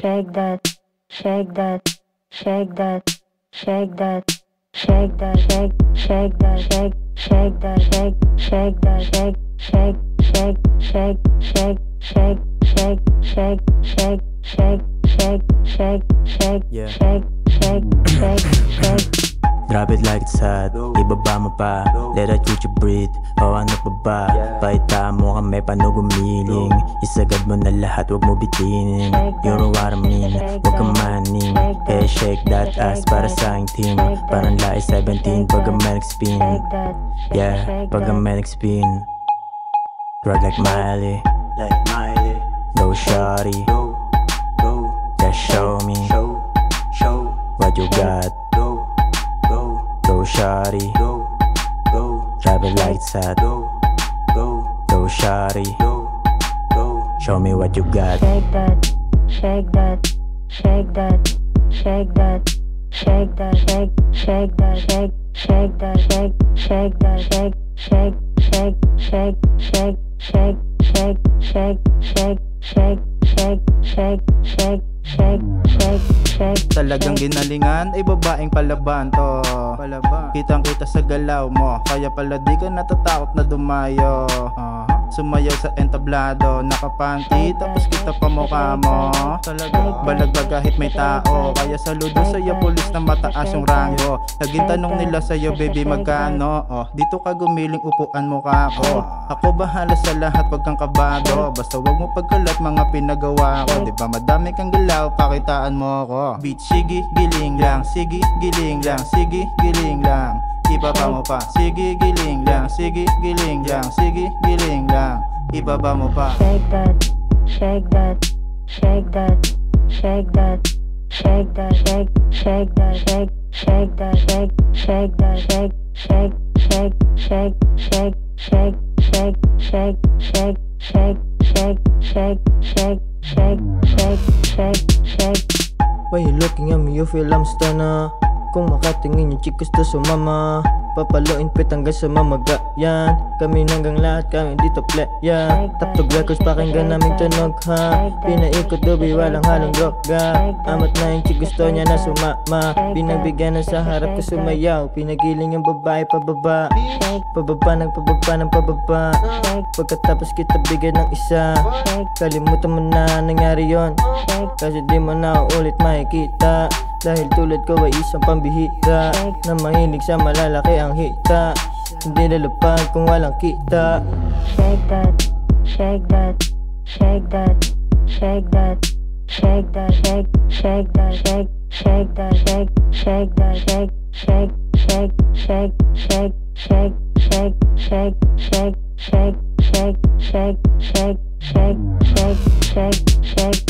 shake that, shake that, shake that, shake that, shake that, shake that, shake that, shake that, shake, shake, shake, shake, shake, shake, shake, shake, shake, shake, shake, shake, shake, Yeah. shake, shake, shake, shake. Drop it like it's hot, ibaba mo pa. Let that YouTube breathe, o ano pa ba? Paitaan mo kami paano gumiling. Isagad mo na lahat, wag mo bitinin. You know what I mean, wag kang maning. Hey, shake that ass para sa aking team. Parang lae 17 pag ang manic spin. Yeah, pag ang manic spin. Ride like Miley, go shawty, just show me what you got. Go shawty, drive it like it's hot. Go shawty, show me what you got. Shake that, shake that, shake that, shake that, shake that, shake that, shake that, shake that, shake, shake, shake, shake, shake, shake, shake, shake, shake, shake, shake, shake, shake, shake, shake, shake. Talagang ginalingan ay babaeng palaban to. Kitang kita sa galaw mo, kaya pala di ka natatakot na dumayo. Sumayaw sa entablado, nakapanty tapos kita pa mukha mo. Balagbag kahit may tao, kaya saludo sa'yo pulis na mataas yung rango. Naging tanong nila sa'yo baby magkano, dito ka gumiling upuan mo ka ako. Ako bahala sa lahat wag kang kabado, basta wag mo pagkalat mga pinagawa ko. Diba madami kang galaw, pakitaan mo ko. Beat sige giling lang, sige giling lang, sige giling lang. Ibaba mo pa, sige giling lang, sige giling lang, sige giling lang. Ibaba mo pa. Shake that, shake that, shake that, shake that, shake that, shake that, shake that, shake that, shake, shake, shake, shake, shake, shake, shake, shake, shake, shake, shake, shake, shake, shake, shake, shake, shake. Why you looking at me? You feel I'm stunner. Kung makatingin yung chick gusto sumama. Papaluin pit hanggang sa mamagayan. Kami hanggang lahat, kami dito play yan. Top to records, pakinggan namin tunog ha. Pinaikot dobi, walang halong droga. Amat na yung chick gusto niya na sumama. Pinagbigyan na sa harap ko sumayaw. Pinagiling yung babae pababa. Pababa ng pababa ng pababa. Pagkatapos kita bigyan ng isa. Kalimutan mo na nangyari yon, kasi di mo na ulit makikita. Dahil tulad ko ay isang pambihira na mahilig sa malalaki ang hita. Hindi lalapag kung walang kita. Shake that, shake that, shake that, shake that, shake that, shake that, shake that, shake that, shake, shake, shake, shake, shake, shake, shake, shake, shake, shake, shake, shake, shake, shake, shake, shake, shake.